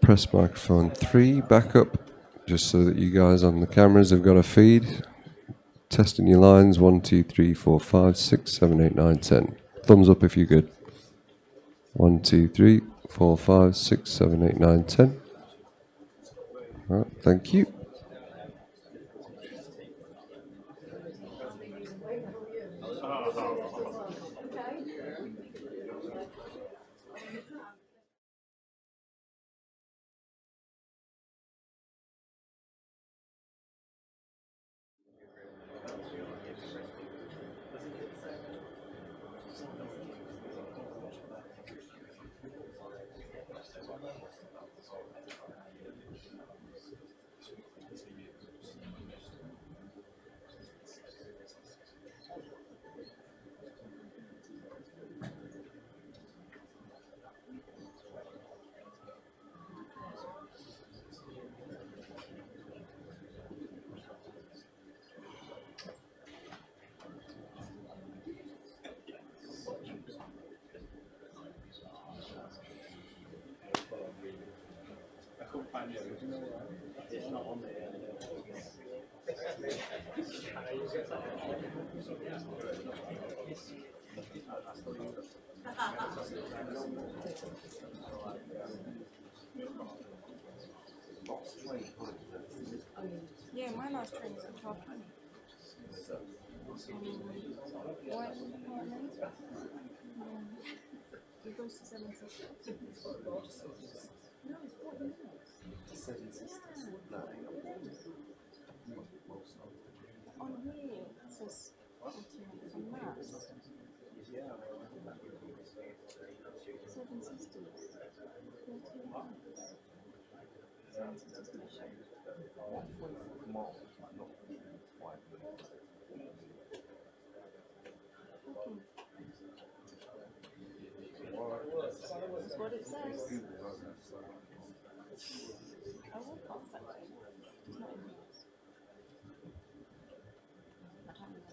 press microphone 3 back up, just so that you guys on the cameras have got a feed. Testing your lines, 1, 2, 3, 4, 5, 6, 7, 8, 9, 10. Thumbs up if you're good. 1, 2, 3, 4, 5, 6, 7, 8, 9, 10. All right, thank you. Yeah, my last train was at 12:20. What apartment? It goes to 7 Sisters. No, it's 40 minutes. To 7 Sisters? No. On here, it says 40 minutes on maps. 7 Sisters. 40 minutes. 7 Sisters mission. That's what it says. I will pop that way. It's not in the notes. I don't know.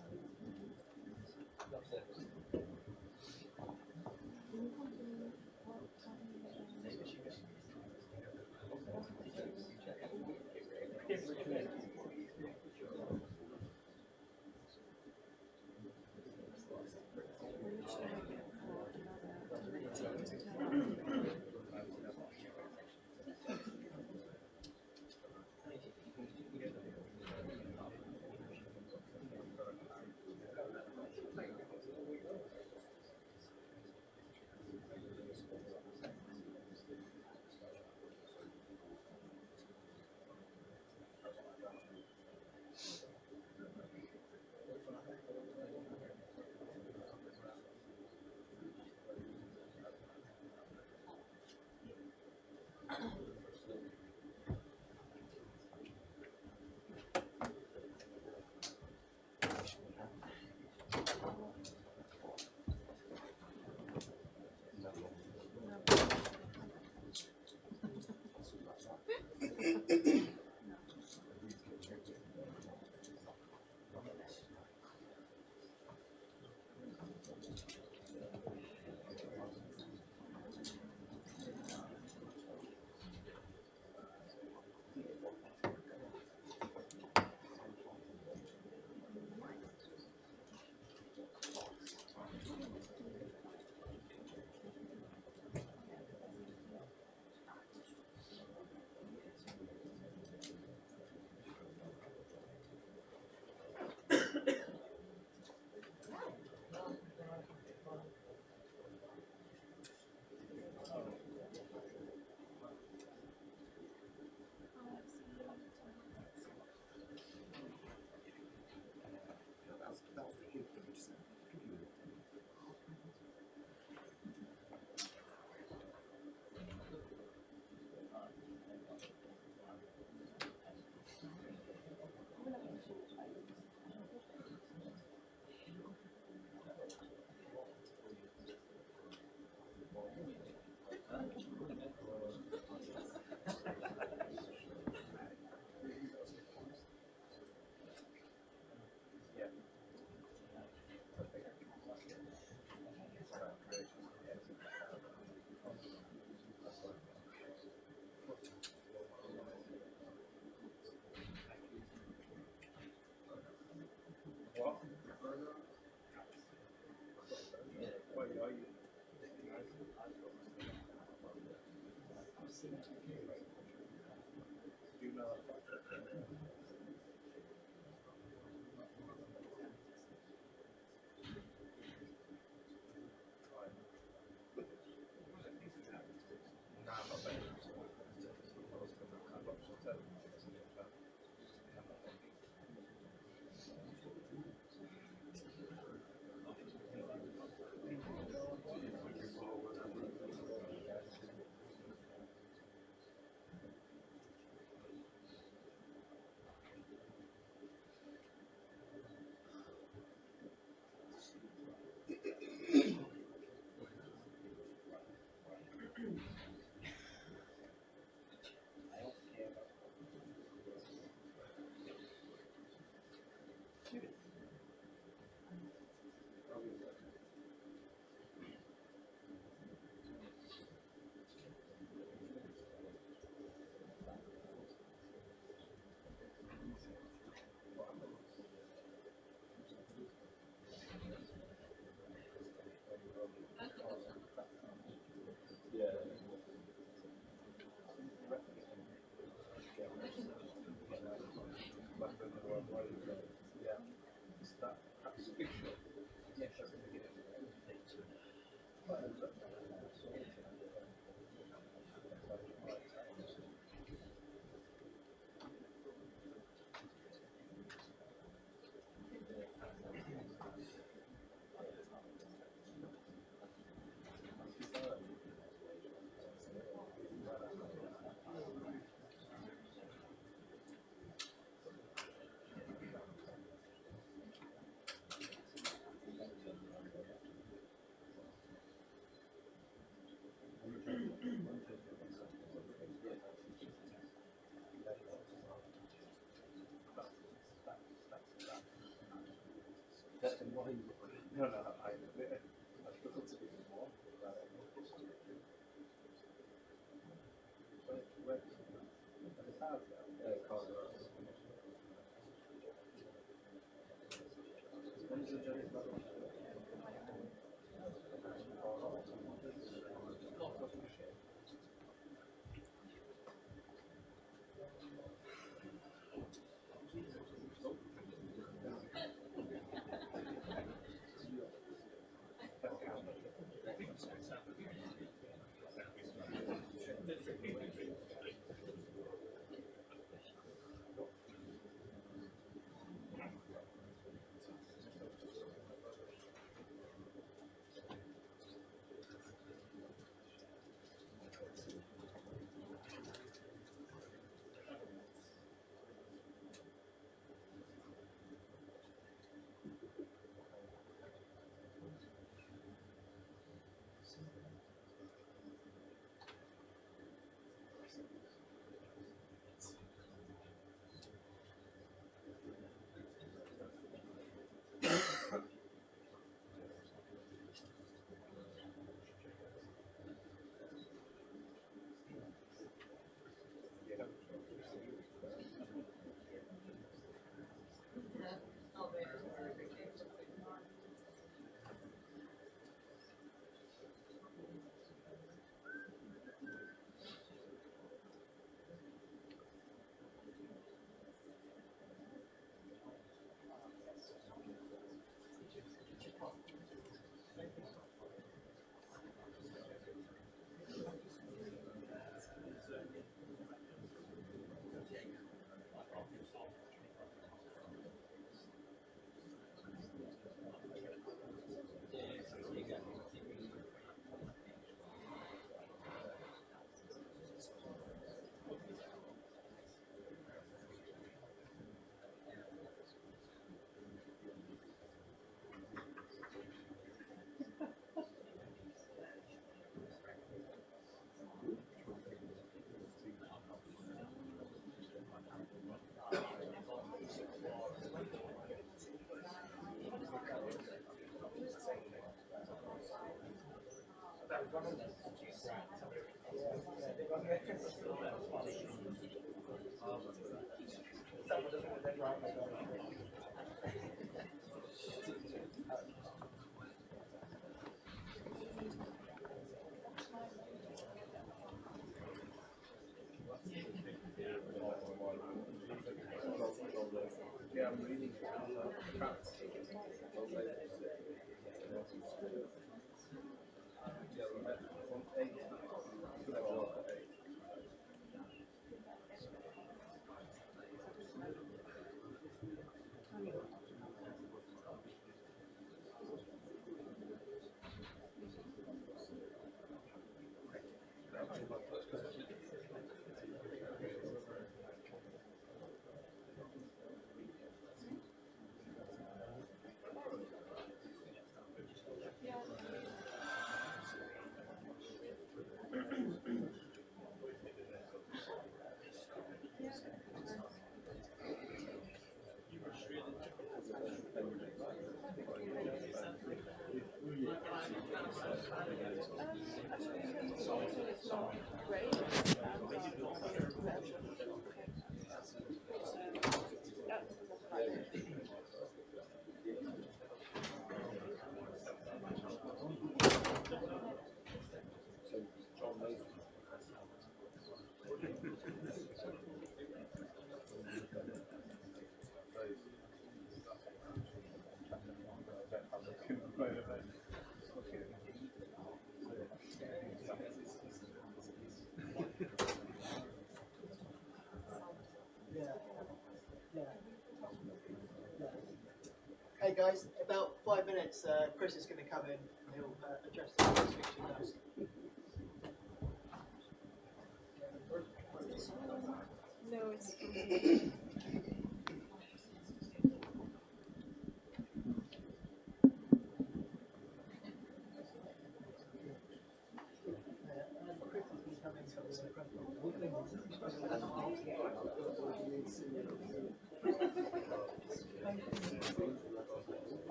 Hey guys, about 5 minutes. Chris is going to come in and he'll address the restriction notes. No, it's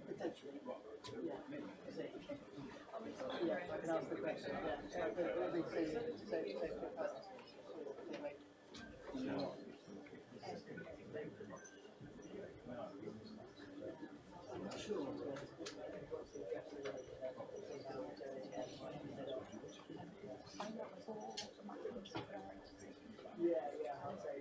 Potentially. Yeah. Yeah, I can ask the question. Yeah. I'm not sure. Yeah, I'll say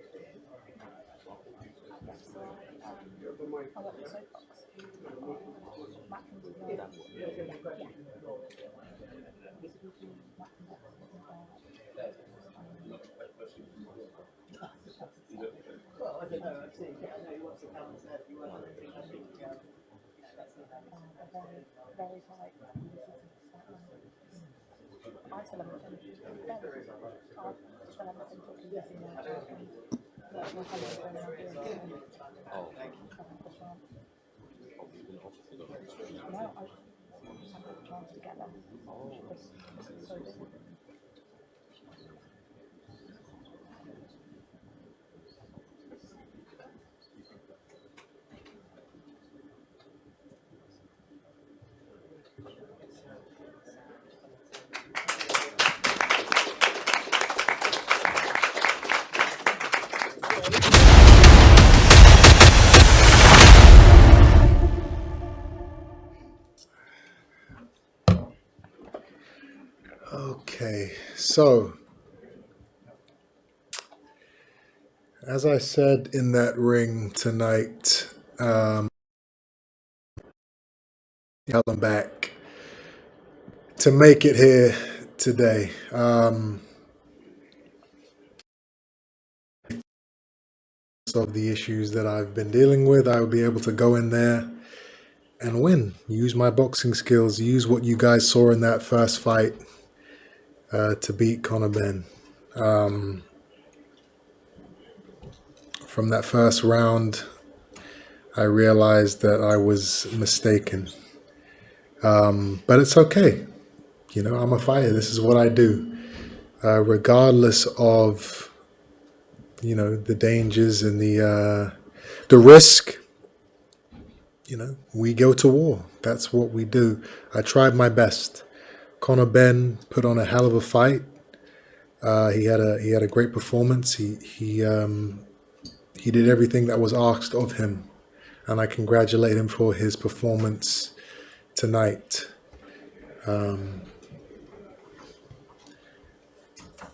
well, I don't know, I've seen, I know he wants to come and say if you want anything, I think, that's the very high. I still haven't been no, I just haven't had a chance to get them. This is so difficult. Okay, so as I said in that ring tonight, held them back to make it here today. Of the issues that I've been dealing with, I will be able to go in there and win. Use my boxing skills, use what you guys saw in that first fight to beat Conor Benn. From that first round, I realized that I was mistaken. But it's okay. You know, I'm a fighter. This is what I do. Regardless of, you know, the dangers and the risk, we go to war. That's what we do. I tried my best. Conor Benn put on a hell of a fight. He had a great performance. He did everything that was asked of him, and I congratulate him for his performance tonight. I'm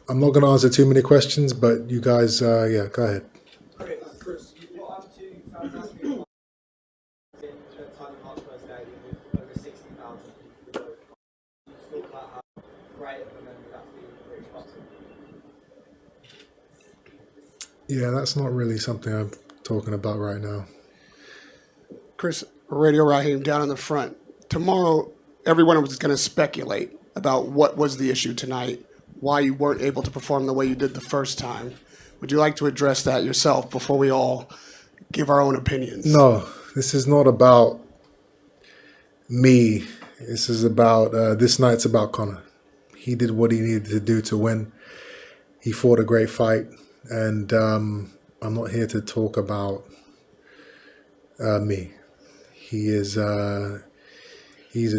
not going to answer too many questions, but you guys, go ahead. Chris, you got up to fantastic in the time of Hotspur Stadium with over 60,000 people. You talk about how great of a memory that's been for British boxing. Yeah, that's not really something I'm talking about right now. Chris, Radio Raheem down in the front. Tomorrow, everyone was going to speculate about what was the issue tonight, why you weren't able to perform the way you did the first time. Would you like to address that yourself before we all give our own opinions? No, this is not about me. This is about, this night's about Conor. He did what he needed to do to win. He fought a great fight, and I'm not here to talk about me. He's a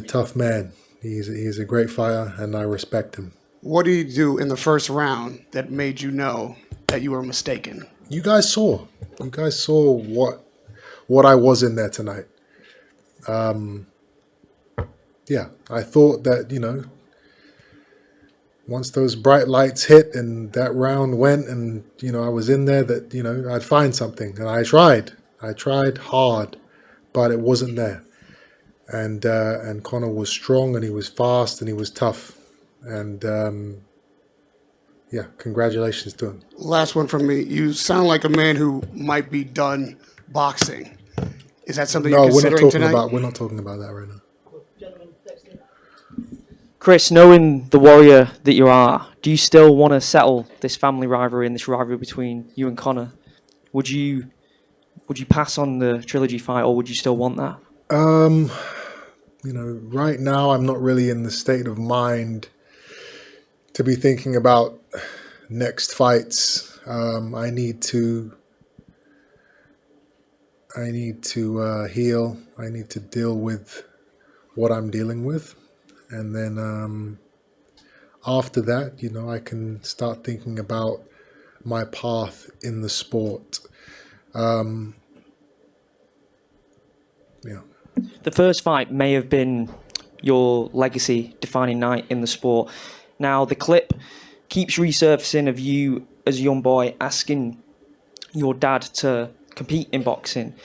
tough man. He's a great fighter, and I respect him. What did he do in the first round that made you know that you were mistaken? You guys saw. You guys saw what I was in there tonight. Yeah, I thought that, once those bright lights hit and that round went and, I was in there that, I'd find something. And I tried. I tried hard, but it wasn't there. And Conor was strong, and he was fast, and he was tough. And, congratulations to him. Last one from me. You sound like a man who might be done boxing. Is that something you're considering tonight? We're not talking about that right now. Gentlemen, next in. Chris, knowing the warrior that you are, do you still want to settle this family rivalry and this rivalry between you and Conor? Would you pass on the trilogy fight, or would you still want that? Right now I'm not really in the state of mind to be thinking about next fights. I need to heal. I need to deal with what I'm dealing with, and then after that, I can start thinking about my path in the sport. The first fight may have been your legacy-defining night in the sport. Now, the clip keeps resurfacing of you as a young boy asking your dad to compete in boxing.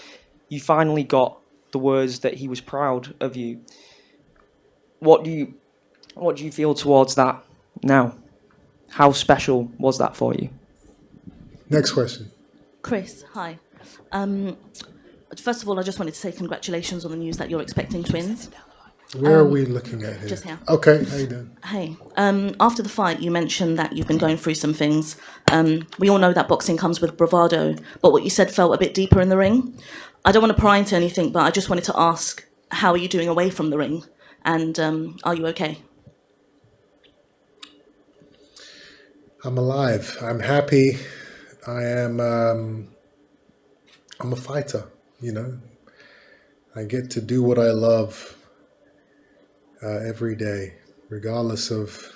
You finally got the words that he was proud of you. What do you feel towards that now? How special was that for you? Next question. Chris, hi. First of all, I just wanted to say congratulations on the news that you're expecting twins. Where are we looking at here? Just here. Okay, how you doing? Hey, after the fight, you mentioned that you've been going through some things. We all know that boxing comes with bravado, but what you said felt a bit deeper in the ring. I don't want to pry into anything, but I just wanted to ask, how are you doing away from the ring? And are you okay? I'm alive. I'm happy. I'm a fighter, I get to do what I love every day, regardless of,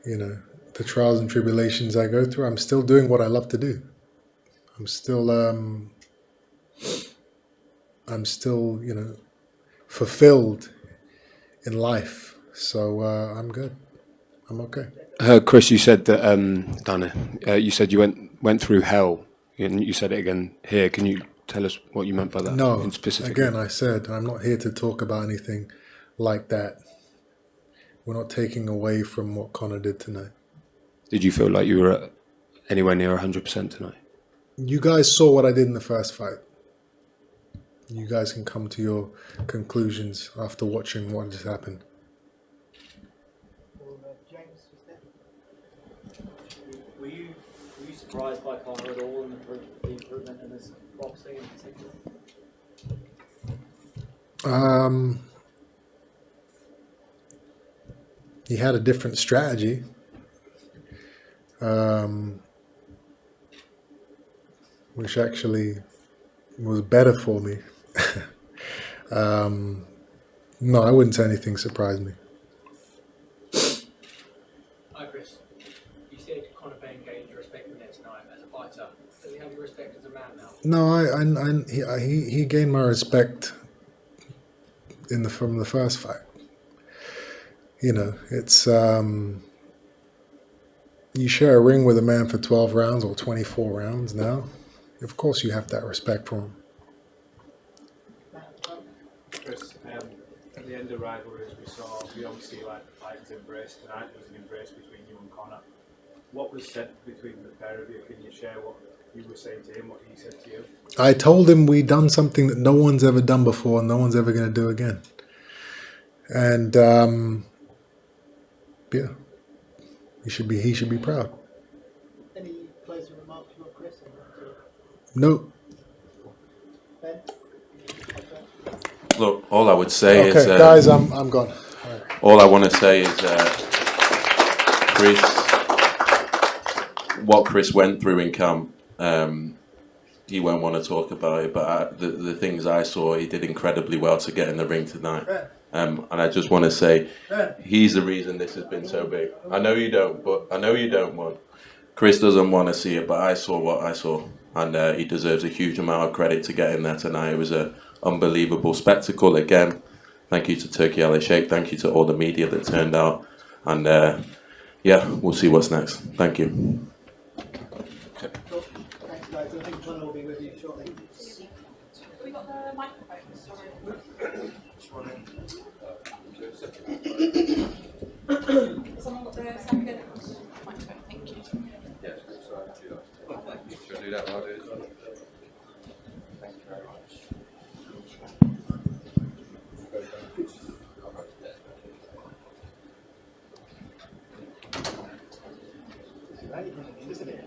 the trials and tribulations I go through. I'm still doing what I love to do. I'm still, fulfilled in life. So I'm good. I'm okay. Chris, you said that, you said you went through hell, and you said it again here. Can you tell us what you meant by that? No, in specific? Again, I said I'm not here to talk about anything like that. We're not taking away from what Conor did tonight. Did you feel like you were anywhere near 100% tonight? You guys saw what I did in the first fight. You guys can come to your conclusions after watching what just happened. James was there. Were you surprised by Conor at all in the improvement in his boxing in particular? He had a different strategy. Which actually was better for me. No, I wouldn't say anything surprised me. Hi Chris, you said Conor Benn gained your respect the next night as a fighter. Does he have your respect as a man now? No, he gained my respect from the first fight. You know, it's you share a ring with a man for 12 rounds or 24 rounds now. Of course, you have that respect for him. Chris, at the end of Rivalry, as we obviously like the fighters embraced tonight. There was an embrace between you and Conor. What was said between the pair of you? Can you share what you were saying to him, what he said to you? I told him we'd done something that no one's ever done before, and no one's ever going to do again. And yeah, he should be proud. Any closing remarks from Chris? No. Ben? Look, all I would say is... Okay, guys, I'm gone. All right. All I want to say is, Chris, what Chris went through in camp, he won't want to talk about it, but the things I saw, he did incredibly well to get in the ring tonight. And I just want to say, he's the reason this has been so big. I know you don't, but I know you don't want. Chris doesn't want to see it, but I saw what I saw. And he deserves a huge amount of credit to get in there tonight. It was an unbelievable spectacle again. Thank you to Turkey Ali Sheikh. Thank you to all the media that turned out. And yeah, we'll see what's next. Thank you. Cool. Thanks, guys. I think Conor will be with you shortly. Have we got the microphones? Sorry. Someone got the second microphone? Thank you. Yes, should I do that while I do it as well? Thank you very much. Isn't it?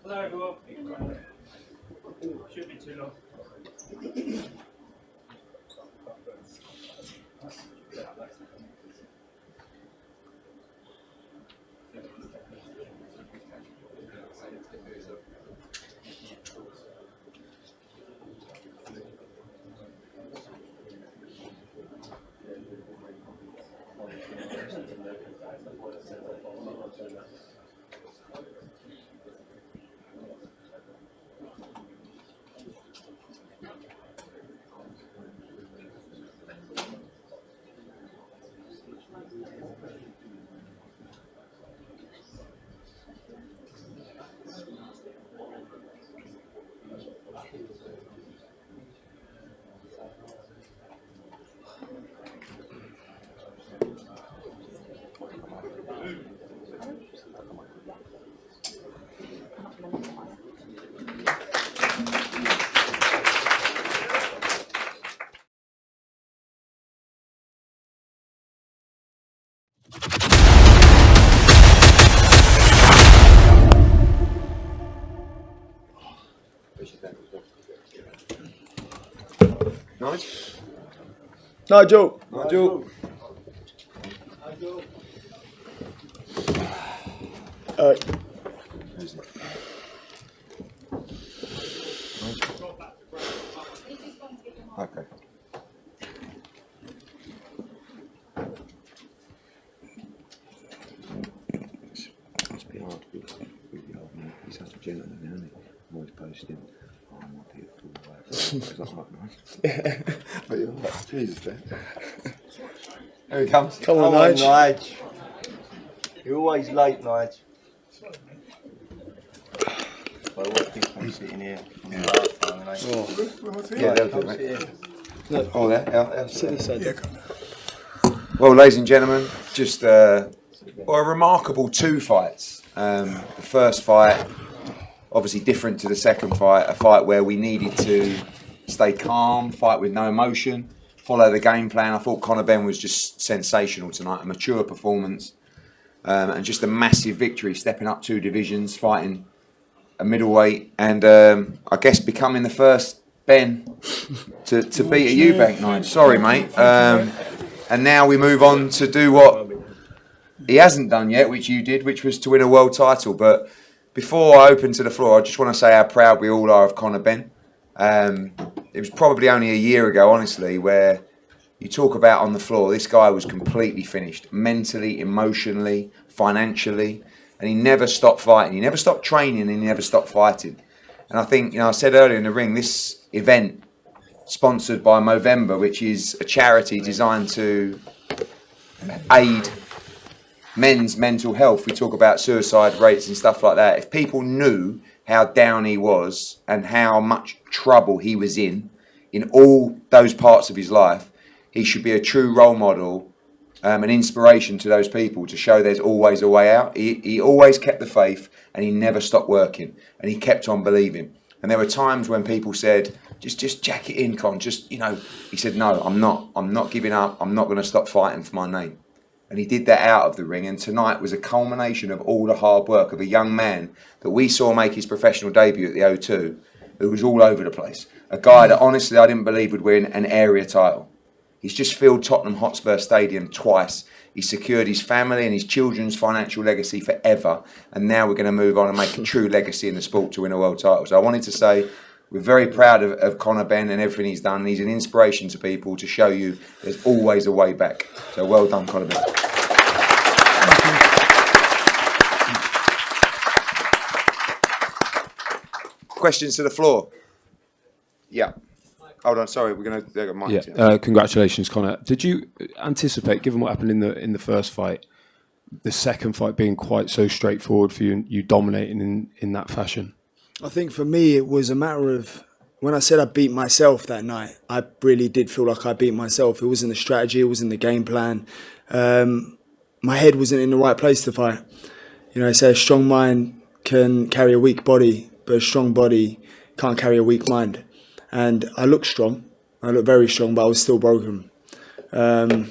Hello everyone. Shouldn't be too long. Nigel. Okay. It's a bit hard with the old man. He's such a gentleman, isn't he? I'm always posting. Oh, I might be a fool. It's like, nice. But you're like, Jesus, man. Here he comes. Come on, Nige. Nige. You're always late, Nige. Well, what people are sitting here from the last time, and yeah, they'll do it, mate. Oh, there. Well, ladies and gentlemen, just a remarkable two fights. The first fight, obviously different to the second fight, a fight where we needed to stay calm, fight with no emotion, follow the game plan. I thought Conor Benn was just sensational tonight, a mature performance, and just a massive victory, stepping up 2 divisions, fighting a middleweight, and I guess becoming the first Ben to beat a Eubank night. Sorry, mate. And now we move on to do what he hasn't done yet, which you did, which was to win a world title. But before I open to the floor, I just want to say how proud we all are of Conor Benn. It was probably only a year ago, honestly, where you talk about on the floor, this guy was completely finished, mentally, emotionally, financially, and he never stopped fighting. He never stopped training, and he never stopped fighting. And I think, I said earlier in the ring, this event, sponsored by Movember, which is a charity designed to aid men's mental health. We talk about suicide rates and stuff like that. If people knew how down he was and how much trouble he was in all those parts of his life, he should be a true role model, an inspiration to those people to show there's always a way out. He always kept the faith, and he never stopped working, and he kept on believing. And there were times when people said, just jack it in, Con, he said, no, I'm not giving up, I'm not going to stop fighting for my name. And he did that out of the ring, and tonight was a culmination of all the hard work of a young man that we saw make his professional debut at the O2, who was all over the place. A guy that honestly I didn't believe would win an area title. He's just filled Tottenham Hotspur Stadium twice. He secured his family and his children's financial legacy forever, and now we're going to move on and make a true legacy in the sport to win a world title. So I wanted to say we're very proud of Conor Benn and everything he's done. He's an inspiration to people to show you there's always a way back. So well done, Conor Benn. Questions to the floor? Yeah. Hold on, sorry, we're going to take a mic. Yeah, congratulations, Conor. Did you anticipate, given what happened in the first fight, the second fight being quite so straightforward for you and you dominating in that fashion? I think for me, it was a matter of, when I said I beat myself that night, I really did feel like I beat myself. It wasn't the strategy, it wasn't the game plan. My head wasn't in the right place to fight. They say a strong mind can carry a weak body, but a strong body can't carry a weak mind. And I looked strong. I looked very strong, but I was still broken. I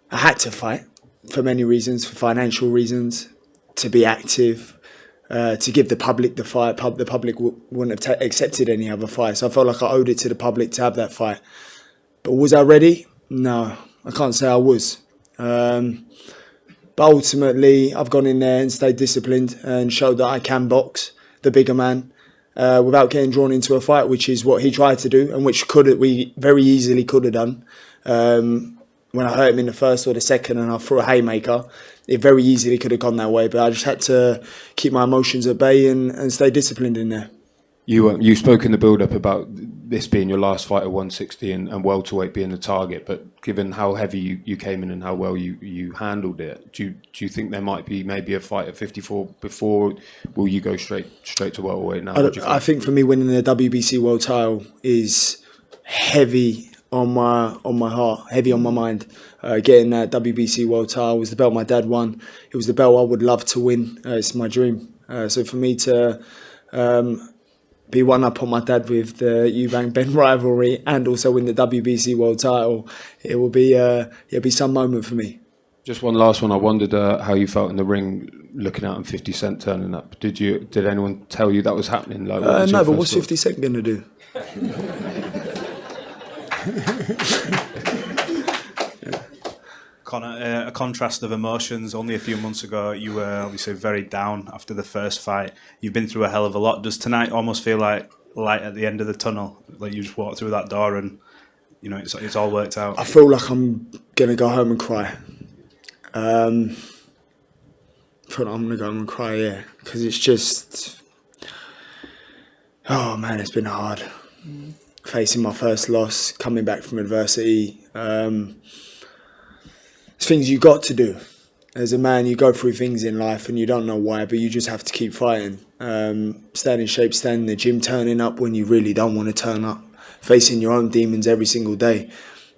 had to fight for many reasons, for financial reasons, to be active, to give the public the fight. The public wouldn't have accepted any other fight. So I felt like I owed it to the public to have that fight. But was I ready? No, I can't say I was. But ultimately, I've gone in there and stayed disciplined and showed that I can box the bigger man without getting drawn into a fight, which is what he tried to do and which we very easily could have done. When I hurt him in the first or the second and I threw a haymaker, it very easily could have gone that way. But I just had to keep my emotions at bay and stay disciplined in there. You spoke in the build-up about this being your last fight at 160 and welterweight being the target, but given how heavy you came in and how well you handled it, do you think there might be maybe a fight at 54 before? Will you go straight to welterweight now? I think for me, winning the WBC world title is heavy on my heart, heavy on my mind. Getting that WBC world title was the belt my dad won. It was the belt I would love to win. It's my dream. So for me to be one up on my dad with the Eubank Benn rivalry and also win the WBC world title, it'll be some moment for me. Just one last one. I wondered how you felt in the ring, looking out and 50 Cent turning up. Did anyone tell you that was happening? Like, no, but what's 50 Cent going to do? Conor, a contrast of emotions. Only a few months ago, you were obviously very down after the first fight. You've been through a hell of a lot. Does tonight almost feel like light at the end of the tunnel? Like you just walk through that door and it's all worked out? I feel like I'm gonna go home and cry. I feel like I'm gonna go home and cry, yeah, because it's just, oh man, it's been hard. Facing my first loss, coming back from adversity. It's things you got to do. As a man, you go through things in life and you don't know why, but you just have to keep fighting. Staying in shape, staying in the gym, turning up when you really don't want to turn up. Facing your own demons every single day.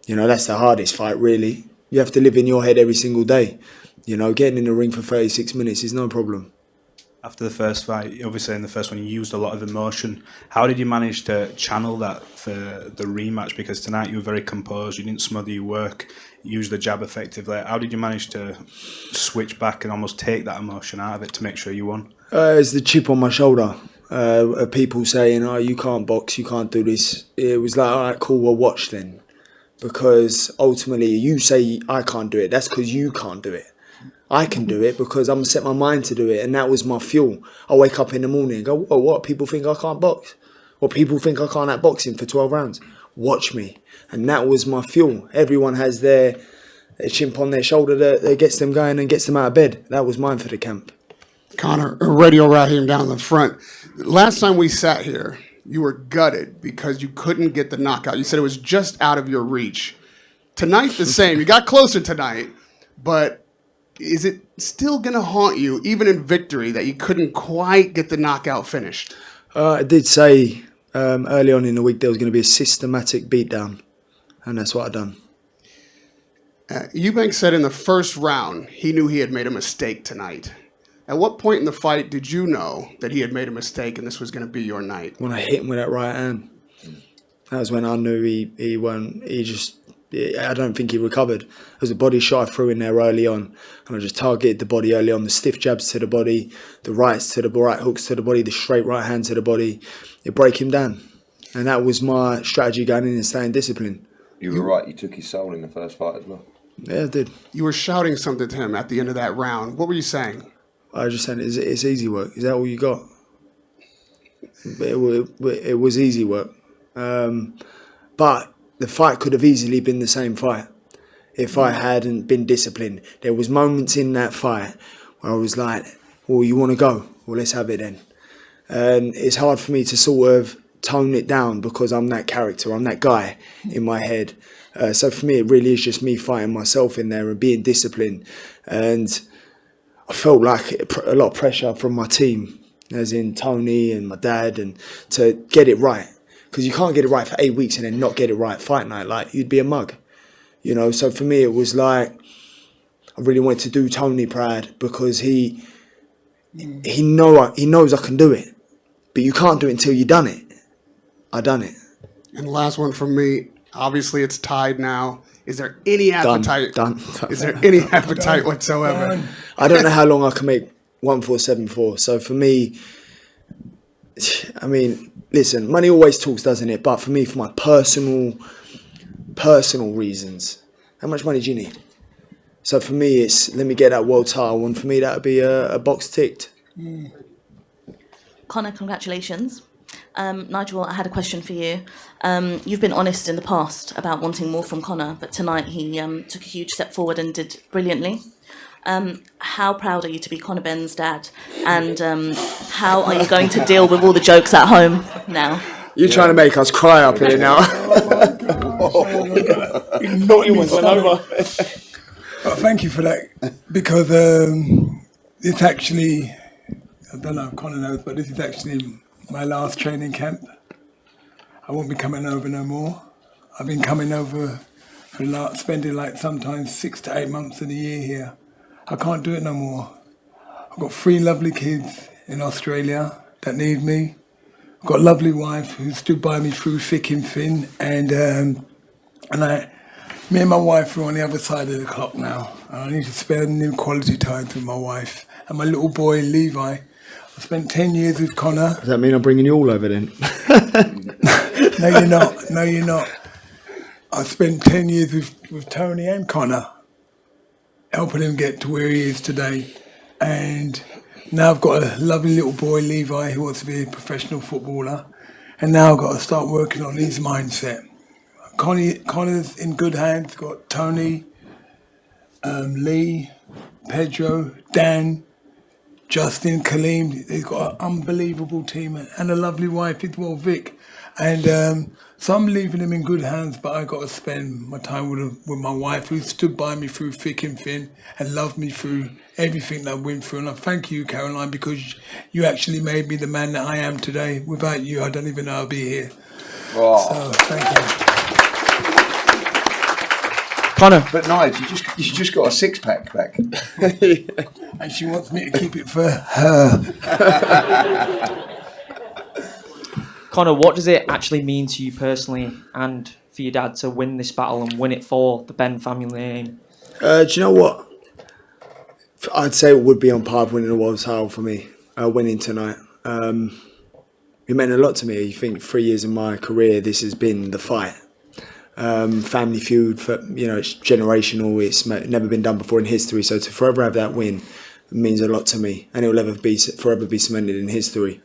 That's the hardest fight, really. You have to live in your head every single day. Getting in the ring for 36 minutes is no problem. After the first fight, obviously in the first one you used a lot of emotion. How did you manage to channel that for the rematch? Because tonight you were very composed, you didn't smother your work, you used the jab effectively. How did you manage to switch back and almost take that emotion out of it to make sure you won? It's the chip on my shoulder of people saying, oh, you can't box, you can't do this. It was like, all right, cool, we'll watch then. Because ultimately you say I can't do it, that's because you can't do it. I can do it because I'm set my mind to do it, and that was my fuel. I wake up in the morning and go, whoa, what? People think I can't box? Or people think I can't boxing for 12 rounds? Watch me. And that was my fuel. Everyone has their chimp on their shoulder that gets them going and gets them out of bed. That was mine for the camp. Conor, Radio Raheem down in the front. Last time we sat here, you were gutted because you couldn't get the knockout. You said it was just out of your reach. Tonight, the same. You got closer tonight, but is it still going to haunt you, even in victory, that you couldn't quite get the knockout finished? I did say early on in the week there was going to be a systematic beatdown, and that's what I done. Eubank said in the first round he knew he had made a mistake tonight. At what point in the fight did you know that he had made a mistake and this was going to be your night? When I hit him with that right hand. That was when I knew I don't think he recovered. There was a body shot I threw in there early on, and I just targeted the body early on. The stiff jabs to the body, the right hooks to the body, the straight right hand to the body. It broke him down. And that was my strategy going in and staying disciplined. You were right, you took his soul in the first fight as well. Yeah, I did. You were shouting something to him at the end of that round. What were you saying? I was just saying, it's easy work. Is that all you got? It was easy work. But the fight could have easily been the same fight if I hadn't been disciplined. There was moments in that fight where I was like, well, you want to go? Well, let's have it then. And it's hard for me to sort of tone it down because I'm that character, I'm that guy in my head. So for me, it really is just me fighting myself in there and being disciplined. And I felt like a lot of pressure from my team, as in Tony and my dad, and to get it right. Because you can't get it right for 8 weeks and then not get it right fight night. Like, you'd be a mug. So for me, it was like, I really wanted to do Tony proud because he knows I can do it. But you can't do it until you've done it. I done it. And last one from me. Obviously, it's tied now. Is there any appetite? Done. Is there any appetite whatsoever? I don't know how long I can make 1474. So for me, I mean, listen, money always talks, doesn't it? But for me, for my personal reasons, how much money do you need? So for me, it's let me get that world title, and for me, that would be a box ticked. Conor, congratulations. Nigel, I had a question for you. You've been honest in the past about wanting more from Conor, but tonight he took a huge step forward and did brilliantly. How proud are you to be Conor Benn's dad? And how are you going to deal with all the jokes at home now? You're trying to make us cry up here now. Naughty ones went over. Well, thank you for that, because it's actually, I don't know if Conor knows, but this is actually my last training camp. I won't be coming over no more. I've been coming over for spending like sometimes 6 to 8 months of the year here. I can't do it no more. I've got 3 lovely kids in Australia that need me. I've got a lovely wife who stood by me through thick and thin, and me and my wife are on the other side of the clock now. I need to spend quality time with my wife and my little boy Levi. I spent 10 years with Conor. Does that mean I'm bringing you all over then? No, you're not. No, you're not. I spent 10 years with Tony and Conor, helping him get to where he is today. And now I've got a lovely little boy, Levi, who wants to be a professional footballer. And now I've got to start working on his mindset. Conor's in good hands. Got Tony, Lee, Pedro, Dan, Justin, Kaleem. He's got an unbelievable team and a lovely wife as well, Vic. And so I'm leaving him in good hands, but I got to spend my time with my wife, who stood by me through thick and thin and loved me through everything that I went through. And I thank you, Caroline, because you actually made me the man that I am today. Without you, I don't even know I'll be here. Oh. So thank you. Conor. But Nigel, you just got a 6-pack back. And she wants me to keep it for her. Conor, what does it actually mean to you personally and for your dad to win this battle and win it for the Benn family name? Do you know what? I'd say it would be on par with winning the world title for me, winning tonight. It meant a lot to me. You think 3 years of my career, this has been the fight. Family feud, it's generational. It's never been done before in history. So to forever have that win means a lot to me, and it will forever be cemented in history.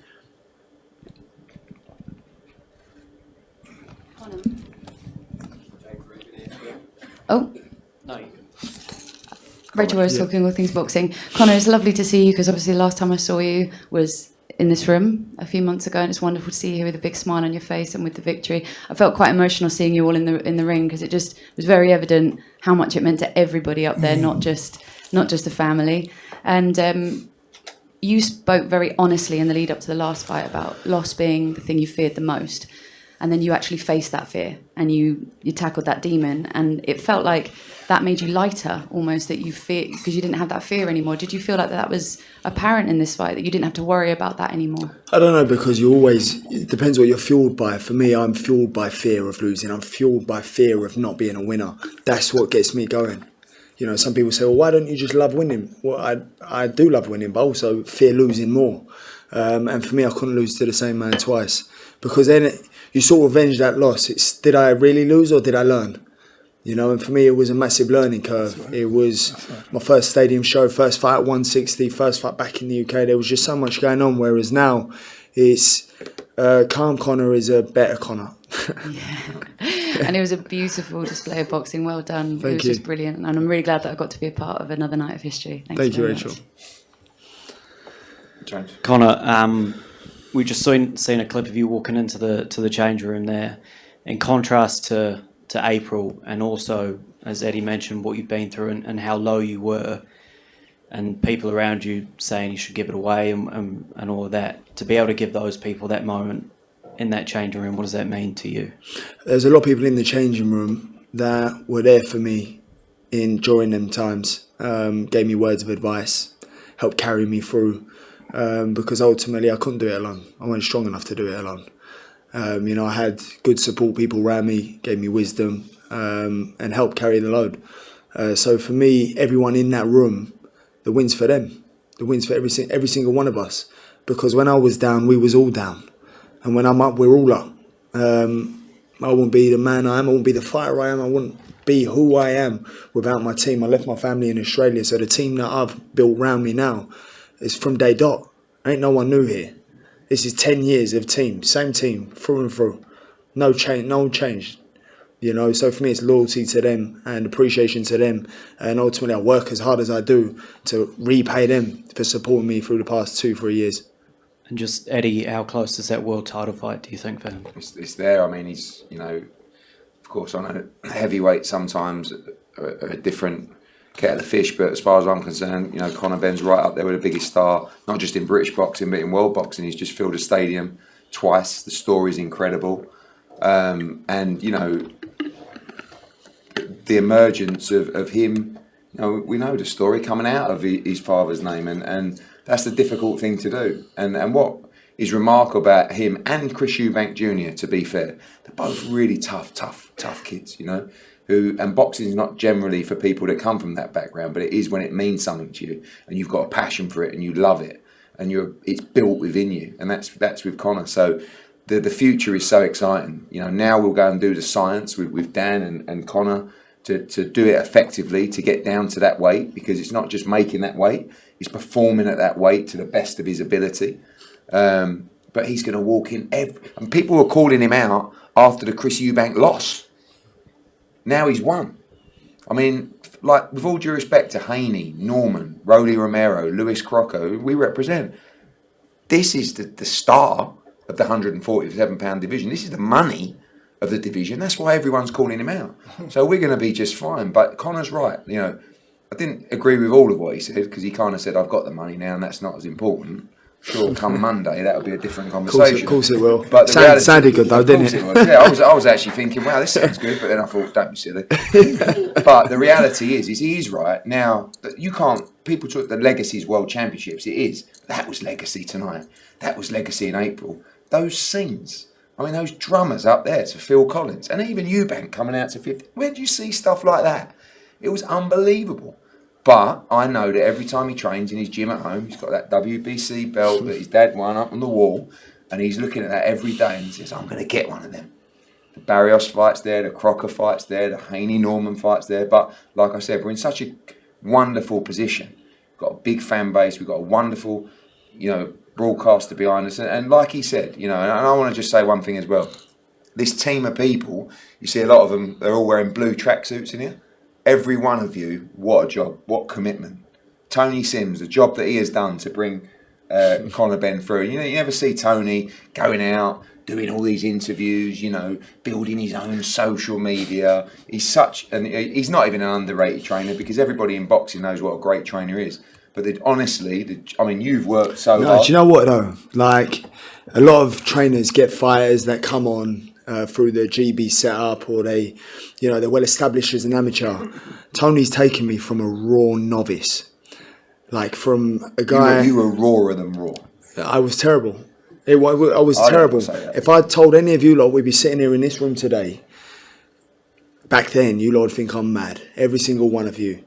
Oh. No. Rachel was talking all things boxing. Conor, it's lovely to see you, because obviously the last time I saw you was in this room a few months ago, and it's wonderful to see you here with a big smile on your face and with the victory. I felt quite emotional seeing you all in the ring, because it just was very evident how much it meant to everybody up there, not just the family. And you spoke very honestly in the lead up to the last fight about loss being the thing you feared the most. And then you actually faced that fear and you tackled that demon, and it felt like that made you lighter almost, that you fear because you didn't have that fear anymore. Did you feel like that was apparent in this fight, that you didn't have to worry about that anymore? I don't know, because it depends what you're fueled by. For me, I'm fueled by fear of losing. I'm fueled by fear of not being a winner. That's what gets me going. Some people say, well, why don't you just love winning? Well, I do love winning, but also fear losing more. And for me, I couldn't lose to the same man twice, because then you sort of avenge that loss. It's, did I really lose or did I learn? And for me, it was a massive learning curve. Right. It was my first stadium show, first fight at 160, first fight back in the UK. There was just so much going on, whereas now it's calm Conor is a better Conor. Yeah. And it was a beautiful display of boxing. Well done. Thank it was you. Just brilliant. And I'm really glad that I got to be a part of another night of history. Thank you, Rachel. Conor, we just seen a clip of you walking into the change room there. In contrast to April, and also, as Eddie mentioned, what you've been through and how low you were, and people around you saying you should give it away and all of that, to be able to give those people that moment in that changing room, what does that mean to you? There's a lot of people in the changing room that were there for me during them times, gave me words of advice, helped carry me through, because ultimately I couldn't do it alone. I wasn't strong enough to do it alone. I had good support people around me, gave me wisdom, and helped carry the load. So for me, everyone in that room, the win's for them. The win's for every single one of us. Because when I was down, we was all down. And when I'm up, we're all up. I wouldn't be the man I am. I wouldn't be the fighter I am. I wouldn't be who I am without my team. I left my family in Australia. So the team that I've built around me now is from day dot. Ain't no one new here. This is 10 years of team. Same team, through and through. No change. You know, so for me, it's loyalty to them and appreciation to them. And ultimately, I work as hard as I do to repay them for supporting me through the past 2-3 years. And just, Eddie, how close is that world title fight, do you think, for him? It's there. I mean, he's, you know, of course, I know heavyweight sometimes are a different kettle of fish, but as far as I'm concerned, you know, Conor Benn's right up there with the biggest star, not just in British boxing, but in world boxing. He's just filled a stadium twice. The story's incredible. And, you know, the emergence of him, you know, we know the story coming out of his father's name, and that's the difficult thing to do. And what is remarkable about him and Chris Eubank Jr, to be fair, they're both really tough kids, you know, and boxing is not generally for people that come from that background, but it is when it means something to you and you've got a passion for it and you love it and it's built within you, and that's with Conor. So the future is so exciting. You know, now we'll go and do the science with Dan and Conor to do it effectively, to get down to that weight, because it's not just making that weight, he's performing at that weight to the best of his ability. But he's going to walk in and people were calling him out after the Chris Eubank loss. Now he's won. I mean, like, with all due respect to Haney, Norman, Rolly Romero, Luis Crocco, we represent. This is the star of the 147-pound division. This is the money of the division. That's why everyone's calling him out. So we're going to be just fine. But Conor's right. You know, I didn't agree with all of what he said, because he kind of said, I've got the money now and that's not as important. Sure, come Monday, that'll be a different conversation. Of course it will. But the reality, sounded good though, didn't it? Yeah, I was actually thinking, wow, this sounds good. But then I thought, don't be silly. But the reality is he is right. Now, you can't, people talk the legacy's world championships. It is. That was legacy tonight. That was legacy in April. Those scenes. I mean, those drummers up there to Phil Collins, and even Eubank coming out to 50. Where do you see stuff like that? It was unbelievable. But I know that every time he trains in his gym at home, he's got that WBC belt that his dad won up on the wall, and he's looking at that every day and he says, I'm going to get one of them. The Barrios fight's there, the Crocker fight's there, the Haney-Norman fight's there. But like I said, we're in such a wonderful position. We've got a big fan base. We've got a wonderful, you know, broadcaster behind us. And like he said, you know, and I want to just say one thing as well. This team of people, you see a lot of them, they're all wearing blue tracksuits in here. Every one of you, what a job, what commitment. Tony Sims, the job that he has done to bring Conor Benn through. You know, you never see Tony going out, doing all these interviews, you know, building his own social media. He's he's not even an underrated trainer, because everybody in boxing knows what a great trainer is. But honestly, I mean, you've worked so hard. Do you know what though? Like, a lot of trainers get fighters that come on through the GB setup, or they're well established as an amateur. Tony's taken me from a raw novice, like from a guy. You were rawer than raw. I was terrible. I was terrible. If I told any of you lot we'd be sitting here in this room today, back then you lot would think I'm mad. Every single one of you.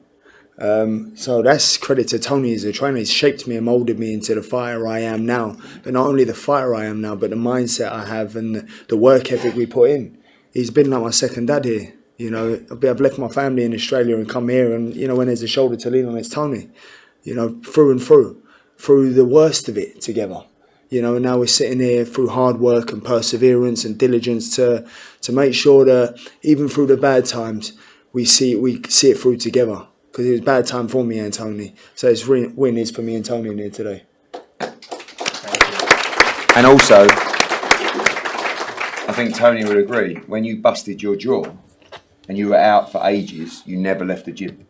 So that's credit to Tony as a trainer. He's shaped me and molded me into the fighter I am now. But not only the fighter I am now, but the mindset I have and the work ethic we put in. He's been like my second dad here. You know, I've left my family in Australia and come here, and you know, when there's a shoulder to lean on, it's Tony. You know, through and through the worst of it together. You know, and now we're sitting here through hard work and perseverance and diligence to make sure that even through the bad times, we see it through together. Because it was a bad time for me and Tony. So it's win is for me and Tony in here today. And also, I think Tony would agree, when you busted your jaw and you were out for ages, you never left the gym.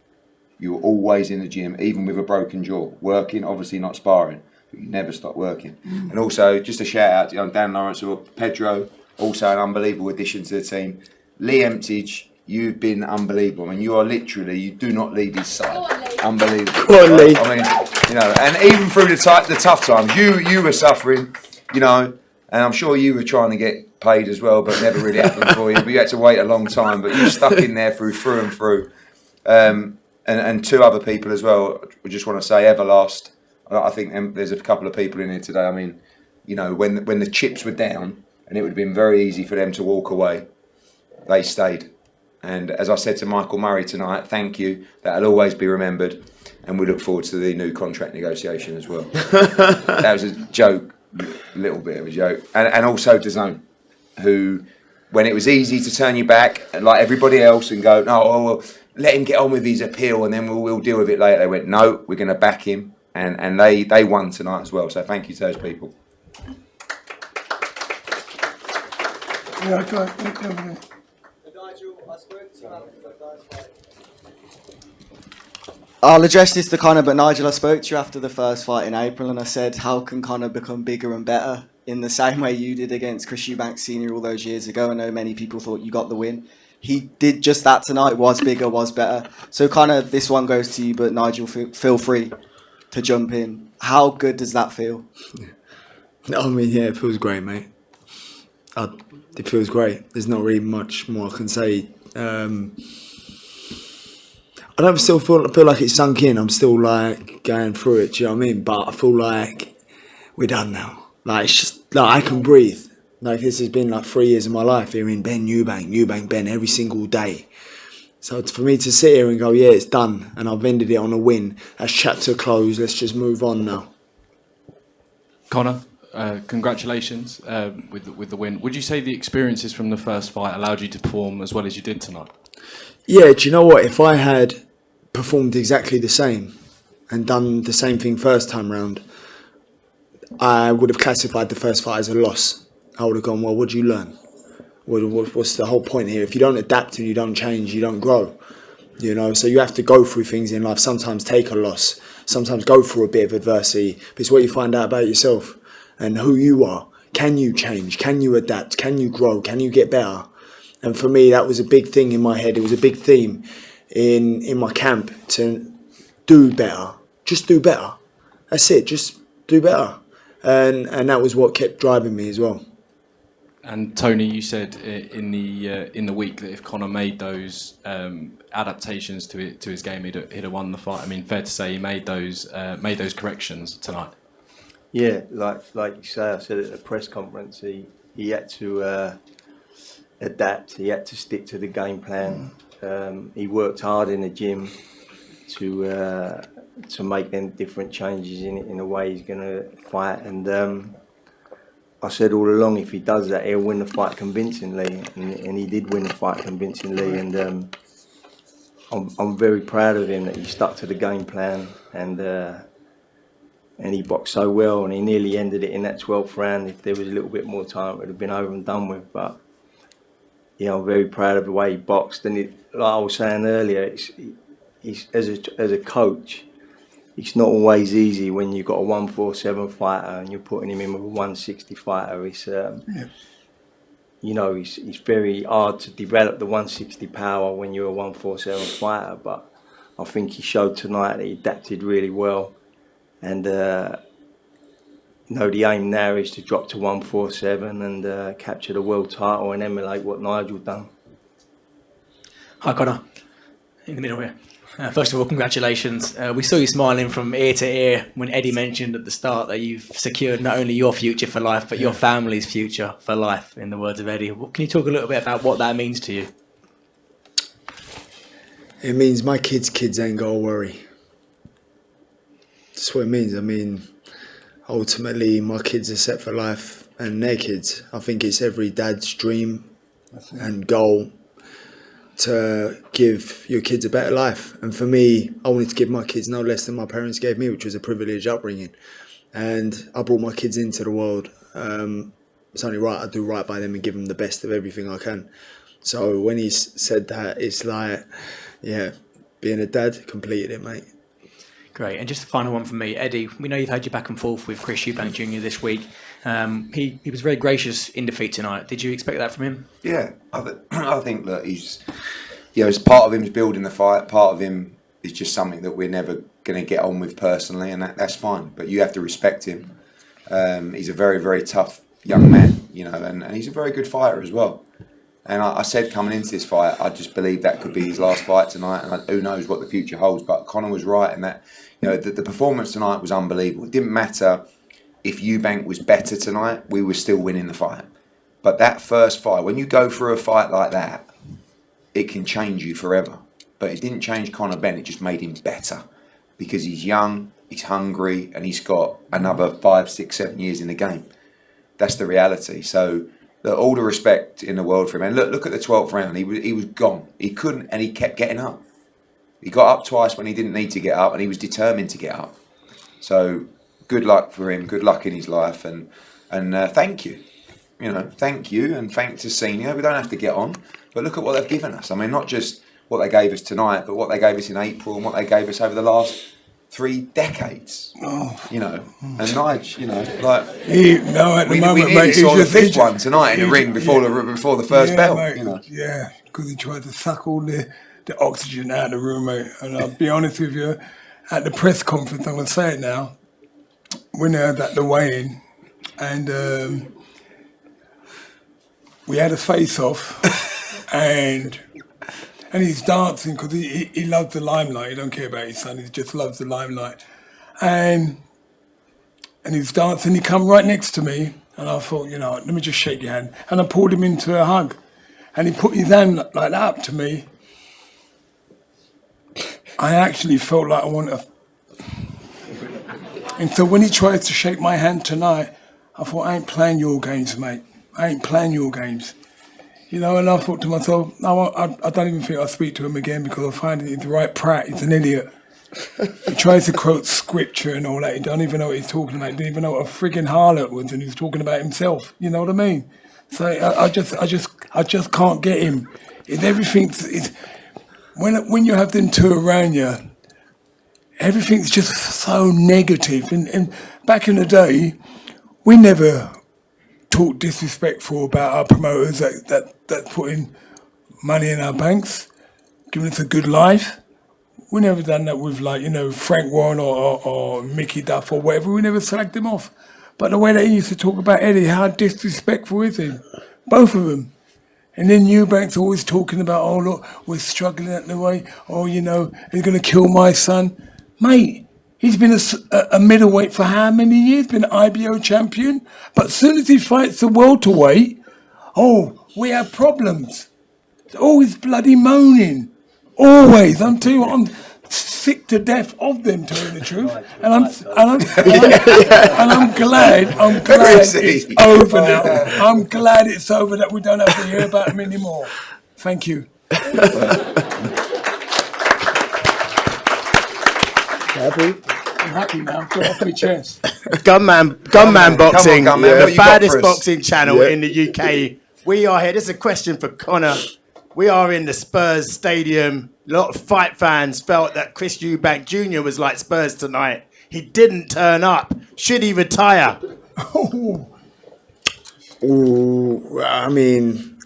You were always in the gym, even with a broken jaw. Working, obviously not sparring, but you never stopped working. And also, just a shout out to Dan Lawrence or Pedro, also an unbelievable addition to the team. Lee Emptage, you've been unbelievable. I mean, you are literally, you do not leave his side. Unbelievable. Go on, Lee. I mean, you know, and even through the tough times, you were suffering, you know, and I'm sure you were trying to get paid as well, but never really happened for you. But you had to wait a long time, but you stuck in there through and through. And two other people as well, I just want to say, Everlast, I think there's a couple of people in here today. I mean, you know, when the chips were down and it would have been very easy for them to walk away, they stayed. And as I said to Michael Murray tonight, thank you. That'll always be remembered. And we look forward to the new contract negotiation as well. That was a joke, a little bit of a joke. And also DAZN, who, when it was easy to turn you back, like everybody else, and go, no, well, let him get on with his appeal and then we'll deal with it later. They went, no, we're going to back him. And they won tonight as well. So thank you to those people. Yeah, I can't. Nigel, I spoke to you after the first fight. I'll address this to Conor, but Nigel, I spoke to you after the first fight in April and I said, how can Conor become bigger and better in the same way you did against Chris Eubank Jr. all those years ago? I know many people thought you got the win. He did just that tonight, was bigger, was better. So Conor, this one goes to you, but Nigel, feel free to jump in. How good does that feel? I mean, yeah, it feels great, mate. It feels great. There's not really much more I can say. I don't still feel like it's sunk in. I'm still like going through it. Do you know what I mean? But I feel like we're done now. Like it's just like I can breathe. Like this has been like 3 years of my life hearing Ben Eubank, Ben every single day. So for me to sit here and go, yeah, it's done, and I've ended it on a win. That's chapter closed. Let's just move on now. Conor, congratulations with the win. Would you say the experiences from the first fight allowed you to perform as well as you did tonight? Yeah, do you know what? If I had performed exactly the same and done the same thing first time round, I would have classified the first fight as a loss. I would have gone, well, what do you learn? What's the whole point here? If you don't adapt and you don't change, you don't grow. You know, so you have to go through things in life. Sometimes take a loss. Sometimes go through a bit of adversity. But it's what you find out about yourself and who you are. Can you change? Can you adapt? Can you grow? Can you get better? And for me, that was a big thing in my head. It was a big theme in my camp to do better. Just do better. That's it. Just do better. And that was what kept driving me as well. And Tony, you said in the week that if Conor made those adaptations to his game, he'd have won the fight. I mean, fair to say he made those corrections tonight. Yeah, like you say, I said at the press conference, he had to adapt. He had to stick to the game plan. He worked hard in the gym to make them different changes in the way he's going to fight. And I said all along, if he does that, he'll win the fight convincingly, and he did win the fight convincingly. And I'm very proud of him that he stuck to the game plan, and he boxed so well, and he nearly ended it in that 12th round. If there was a little bit more time, it would have been over and done with. But yeah, I'm very proud of the way he boxed. And like I was saying earlier, it's as a coach, it's not always easy when you've got a 147 fighter and you're putting him in with a 160 fighter. It's you know, it's very hard to develop the 160 power when you're a 147 fighter. But I think he showed tonight that he adapted really well. And you know, the aim now is to drop to 147 and capture the world title and emulate what Nigel done. Hi, Conor. In the middle here. First of all, congratulations. We saw you smiling from ear to ear when Eddie mentioned at the start that you've secured not only your future for life, but your family's future for life, in the words of Eddie. Can you talk a little bit about what that means to you? It means my kids' kids ain't got to worry. That's what it means. I mean, ultimately, my kids are set for life and their kids. I think it's every dad's dream and goal to give your kids a better life. And for me, I wanted to give my kids no less than my parents gave me, which was a privileged upbringing. And I brought my kids into the world. It's only right I do right by them and give them the best of everything I can. So when he said that, it's like, yeah, being a dad completed it, mate. Great. And just the final one from me. Eddie, we know you've had your back and forth with Chris Eubank Jr. this week. He was very gracious in defeat tonight. Did you expect that from him? Yeah, I think that he's, you know, as part of him is building the fight, part of him is just something that we're never going to get on with personally, and that's fine. But you have to respect him. He's a very, very tough young man, you know, and he's a very good fighter as well. And I said coming into this fight, I just believed that could be his last fight tonight, and who knows what the future holds. But Conor was right in that, the performance tonight was unbelievable. It didn't matter if Eubank was better tonight, we were still winning the fight. But that first fight, when you go through a fight like that, it can change you forever. But it didn't change Conor Benn, it just made him better. Because he's young, he's hungry, and he's got another 5, 6, 7 years in the game. That's the reality. So, look, all the respect in the world for him. And look at the 12th round. He was gone. He couldn't, and he kept getting up. He got up twice when he didn't need to get up, and he was determined to get up. So, good luck for him. Good luck in his life, and thank you. Thank you, and thank to Senior. We don't have to get on, but look at what they've given us. I mean, not just what they gave us tonight, but what they gave us in April and what they gave us over the last 3 decades. And Nigel, we nearly saw the 5th one tonight in the ring before the first bell. Mate, yeah, because he tried to suck all the oxygen out of the room, mate. And I'll be honest with you, at the press conference, I'm going to say it now, when they had that the weigh-in, and we had a face-off, and he's dancing because he loves the limelight. He don't care about his son. He just loves the limelight. And he's dancing. He come right next to me, and I thought, let me just shake your hand. And I pulled him into a hug, and he put his hand like that up to me. I actually felt like I wanted to. And so when he tries to shake my hand tonight, I thought, I ain't playing your games, mate. I ain't playing your games. And I thought to myself, no, I don't even think I'll speak to him again because I find he's the right prat. He's an idiot. He tries to quote scripture and all that. He don't even know what he's talking about. He didn't even know what a frigging harlot was, and he's talking about himself. You know what I mean? So I just can't get him. When you have them two around you, everything's just so negative. And back in the day, we never talked disrespectful about our promoters that putting money in our banks, giving us a good life. We never done that with Frank Warren or Mickey Duff or whatever. We never slagged them off. But the way they used to talk about Eddie, how disrespectful is he? Both of them. And then Eubank's always talking about, oh look, we're struggling at the way, oh he's going to kill my son. Mate, he's been a middleweight for how many years? Been an IBO champion? But as soon as he fights the welterweight, we have problems. Always bloody moaning. Always. I'm telling you what, I'm sick to death of them, telling the truth. And I'm glad it's over now. I'm glad it's over that we don't have to hear about them anymore. Thank you. Happy? I'm happy now. Get off my chest. Gunman Boxing, the baddest boxing channel in the UK. We are here. This is a question for Conor. We are in the Spurs stadium. A lot of fight fans felt that Chris Eubank Jr. was like Spurs tonight. He didn't turn up. Should he retire? I mean,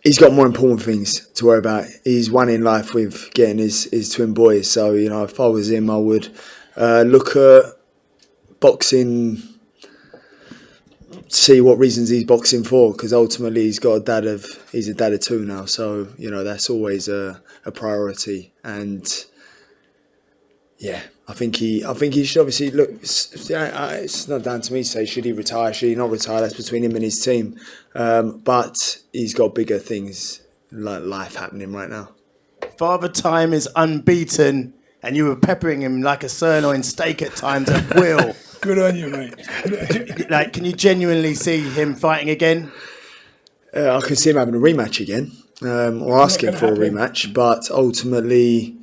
he's got more important things to worry about. He's won in life with getting his twin boys. So, if I was him, I would look at boxing, see what reasons he's boxing for, because ultimately he's a dad of 2 now. So, that's always a priority. And yeah, I think he should obviously look. It's not down to me to say should he retire, should he not retire. That's between him and his team. But he's got bigger things like life happening right now. Father Time is unbeaten, and you were peppering him like a sirloin steak at times at will. Good on you, mate. Can you genuinely see him fighting again? I can see him having a rematch again, or asking for a rematch. But ultimately,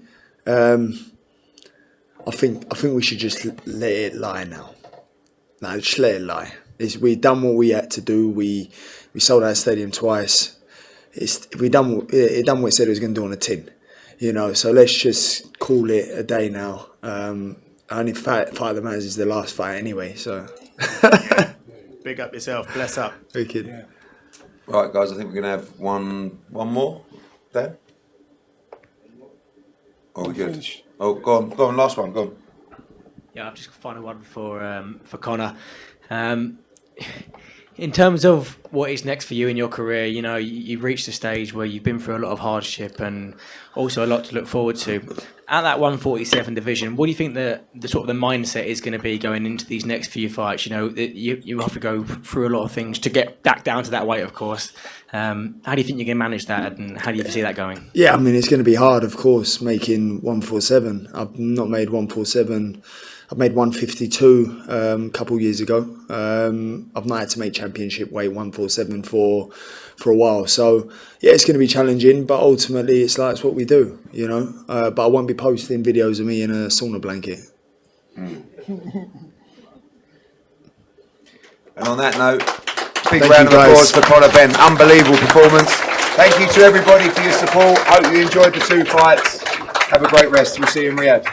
I think we should just let it lie now. No, just let it lie. We done what we had to do. We sold out the stadium twice. We done what it said it was going to do on a tin. So let's just call it a day now. Only fight of the Mans is the last fight anyway. So big up yourself. Bless up. Thank you. Yeah. Right, guys. I think we're going to have one more. Dan? Oh, good. Oh, go on. Last one. Go on. Yeah, I've just got a final one for Conor. In terms of what is next for you in your career, you know, you've reached a stage where you've been through a lot of hardship and also a lot to look forward to. At that 147 division, what do you think the sort of the mindset is going to be going into these next few fights? You know, you have to go through a lot of things to get back down to that weight, of course. How do you think you can manage that, and how do you see that going? Yeah, I mean, it's going to be hard, of course, making 147. I've not made 147. I've made 152 a couple of years ago. I've not had to make championship weight 147 for a while. So, yeah, it's going to be challenging, but ultimately it's like, it's what we do, you know. But I won't be posting videos of me in a sauna blanket. And on that note, big round of applause for Conor Benn. Unbelievable performance. Thank you to everybody for your support. Hope you enjoyed the 2 fights. Have a great rest. We'll see you in Riyadh.